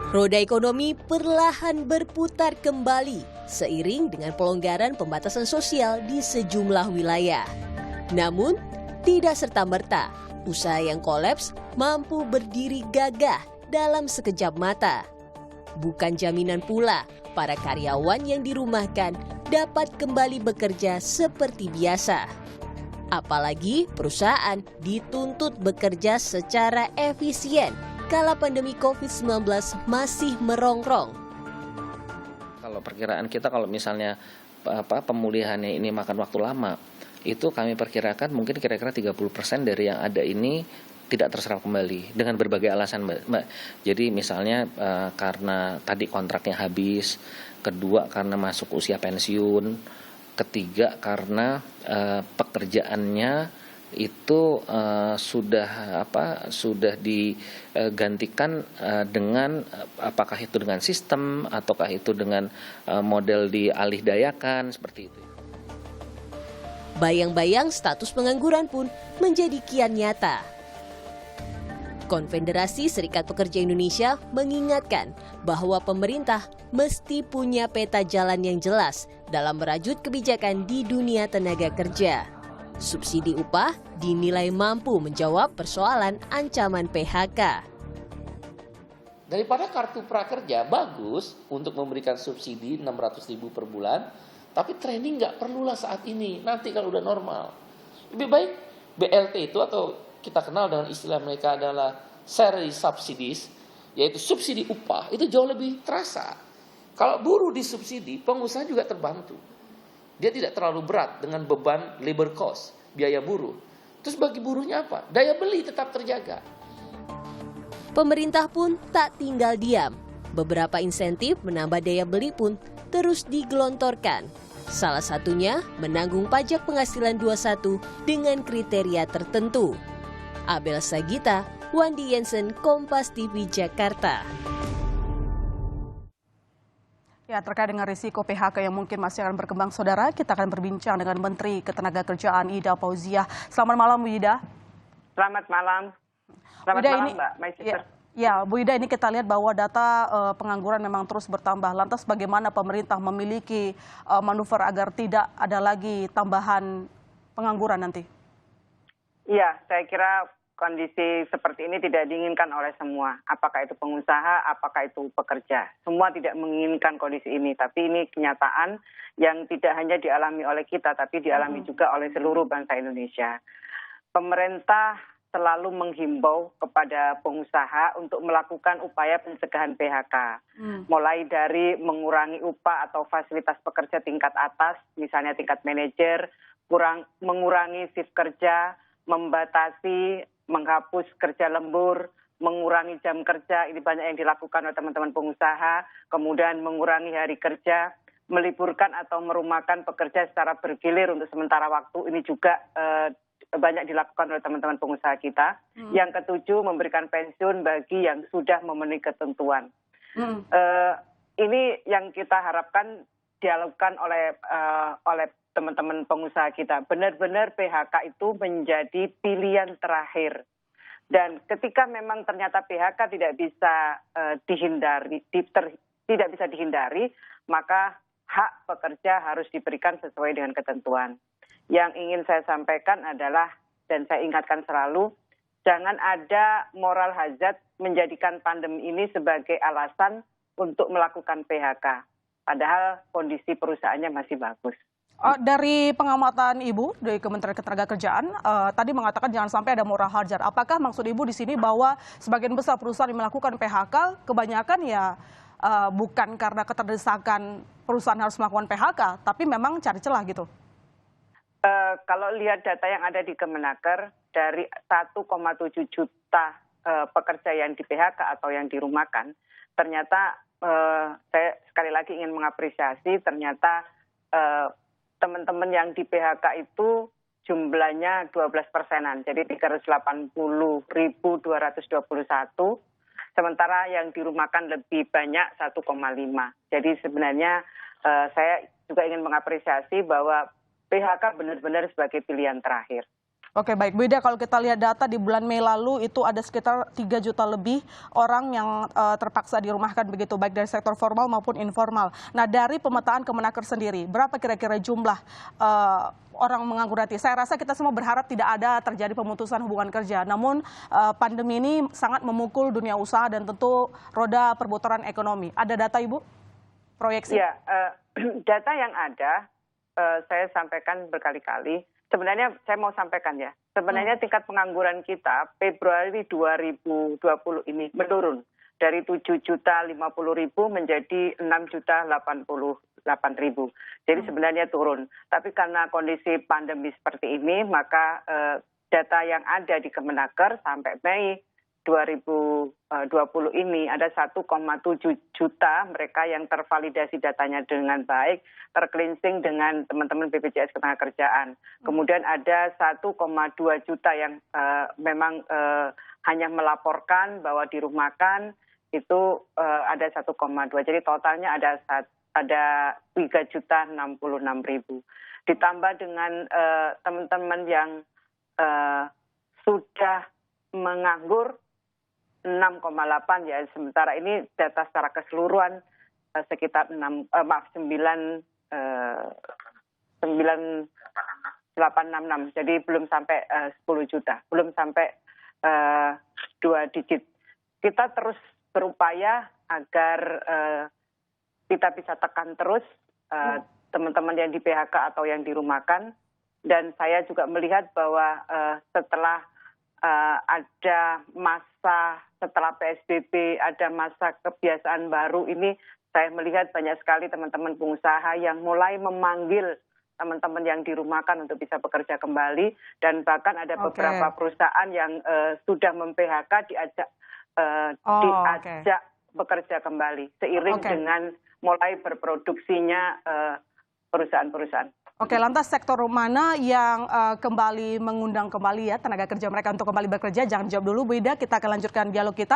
Roda ekonomi perlahan berputar kembali seiring dengan pelonggaran pembatasan sosial di sejumlah wilayah. Namun, tidak serta-merta usaha yang kolaps mampu berdiri gagah dalam sekejap mata. Bukan jaminan pula para karyawan yang dirumahkan dapat kembali bekerja seperti biasa. Apalagi perusahaan dituntut bekerja secara efisien kala pandemi COVID-19 masih merongrong. Kalau perkiraan kita kalau misalnya pemulihannya ini makan waktu lama, itu kami perkirakan mungkin kira-kira 30% dari yang ada ini tidak terserap kembali dengan berbagai alasan, Mbak. Jadi misalnya karena tadi kontraknya habis, kedua karena masuk usia pensiun, ketiga karena pekerjaannya itu sudah digantikan dengan apakah itu dengan sistem ataukah itu dengan model dialih dayakan seperti itu. Bayang-bayang status pengangguran pun menjadi kian nyata. Konfederasi Serikat Pekerja Indonesia mengingatkan bahwa pemerintah mesti punya peta jalan yang jelas dalam merajut kebijakan di dunia tenaga kerja. Subsidi upah dinilai mampu menjawab persoalan ancaman PHK. Daripada kartu prakerja bagus untuk memberikan subsidi 600.000 per bulan, tapi training nggak perlulah saat ini, nanti kalau udah normal. Lebih baik BLT itu atau kita kenal dengan istilah mereka adalah salary subsidies, yaitu subsidi upah, itu jauh lebih terasa. Kalau buruh disubsidi, pengusaha juga terbantu. Dia tidak terlalu berat dengan beban labor cost, biaya buruh. Terus bagi buruhnya apa? Daya beli tetap terjaga. Pemerintah pun tak tinggal diam. Beberapa insentif menambah daya beli pun terus digelontorkan. Salah satunya menanggung pajak penghasilan 21 dengan kriteria tertentu. Abel Sagita, Wandi Jensen, Kompas TV, Jakarta. Ya, terkait dengan risiko PHK yang mungkin masih akan berkembang, Saudara, kita akan berbincang dengan Menteri Ketenagakerjaan Ida Fauziah. Selamat malam, Bu Ida. Selamat malam. Selamat Ida, malam, Mbak. My sister. Ya, Bu Ida, ini kita lihat bahwa data pengangguran memang terus bertambah. Lantas bagaimana pemerintah memiliki manuver agar tidak ada lagi tambahan pengangguran nanti? Iya, saya kira kondisi seperti ini tidak diinginkan oleh semua. Apakah itu pengusaha, apakah itu pekerja. Semua tidak menginginkan kondisi ini. Tapi ini kenyataan yang tidak hanya dialami oleh kita, tapi dialami juga oleh seluruh bangsa Indonesia. Pemerintah selalu menghimbau kepada pengusaha untuk melakukan upaya pencegahan PHK. Mulai dari mengurangi upah atau fasilitas pekerja tingkat atas, misalnya tingkat manajer, mengurangi shift kerja, membatasi, menghapus kerja lembur, mengurangi jam kerja, ini banyak yang dilakukan oleh teman-teman pengusaha, kemudian mengurangi hari kerja, meliburkan atau merumahkan pekerja secara bergilir untuk sementara waktu, ini juga banyak dilakukan oleh teman-teman pengusaha kita. Yang ketujuh, memberikan pensiun bagi yang sudah memenuhi ketentuan. Ini yang kita harapkan dilakukan oleh teman-teman pengusaha kita. Benar-benar PHK itu menjadi pilihan terakhir. Dan ketika memang ternyata PHK tidak bisa dihindari, maka hak pekerja harus diberikan sesuai dengan ketentuan. Yang ingin saya sampaikan adalah, dan saya ingatkan selalu, jangan ada moral hazard menjadikan pandemi ini sebagai alasan untuk melakukan PHK. Padahal kondisi perusahaannya masih bagus. Dari pengamatan Ibu dari Kementerian Ketenagakerjaan tadi mengatakan jangan sampai ada moral hazard. Apakah maksud Ibu di sini bahwa sebagian besar perusahaan yang melakukan PHK kebanyakan ya bukan karena keterdesakan perusahaan harus melakukan PHK, tapi memang cari celah gitu? Kalau lihat data yang ada di Kemenaker, dari 1,7 juta pekerja yang di PHK atau yang dirumahkan, ternyata saya sekali lagi ingin mengapresiasi ternyata teman-teman yang di PHK itu jumlahnya 12%-an, jadi 380.221. Sementara yang dirumahkan lebih banyak 1,5. Jadi sebenarnya saya juga ingin mengapresiasi bahwa PHK benar-benar sebagai pilihan terakhir. Oke, baik. Beda kalau kita lihat data di bulan Mei lalu itu ada sekitar 3 juta lebih orang yang terpaksa dirumahkan begitu, baik dari sektor formal maupun informal. Nah, dari pemetaan Kemenaker sendiri, berapa kira-kira jumlah orang menganggur nanti? Saya rasa kita semua berharap tidak ada terjadi pemutusan hubungan kerja. Namun pandemi ini sangat memukul dunia usaha dan tentu roda perputaran ekonomi. Ada data, Ibu? Proyeksi? Ya, data yang ada saya sampaikan berkali-kali. Sebenarnya saya mau sampaikan ya, sebenarnya tingkat pengangguran kita Februari 2020 ini menurun dari 7.050.000 menjadi 6.088.000. Jadi sebenarnya turun. Tapi karena kondisi pandemi seperti ini, maka data yang ada di Kemenaker sampai Mei 2020 ini ada 1,7 juta mereka yang tervalidasi datanya dengan baik, tercleansing dengan teman-teman BPJS Ketenagakerjaan. Kemudian ada 1,2 juta yang memang hanya melaporkan bahwa dirumahkan, itu ada 1,2. Jadi totalnya ada 3.066.000. Ditambah dengan teman-teman yang sudah menganggur 6,8 ya, sementara ini data secara keseluruhan sekitar 9.866, jadi belum sampai 10 juta, belum sampai 2 digit. Kita terus berupaya agar kita bisa tekan terus teman-teman yang di PHK atau yang dirumahkan, dan saya juga melihat bahwa setelah ada masa setelah PSBB, ada masa kebiasaan baru ini, saya melihat banyak sekali teman-teman pengusaha yang mulai memanggil teman-teman yang dirumahkan untuk bisa bekerja kembali, dan bahkan ada beberapa perusahaan yang sudah mem-PHK diajak bekerja kembali seiring dengan mulai berproduksinya perusahaan-perusahaan. Oke, lantas sektor mana yang kembali mengundang kembali ya tenaga kerja mereka untuk kembali bekerja? Jangan jawab dulu, Bu Ida. Kita akan lanjutkan dialog kita.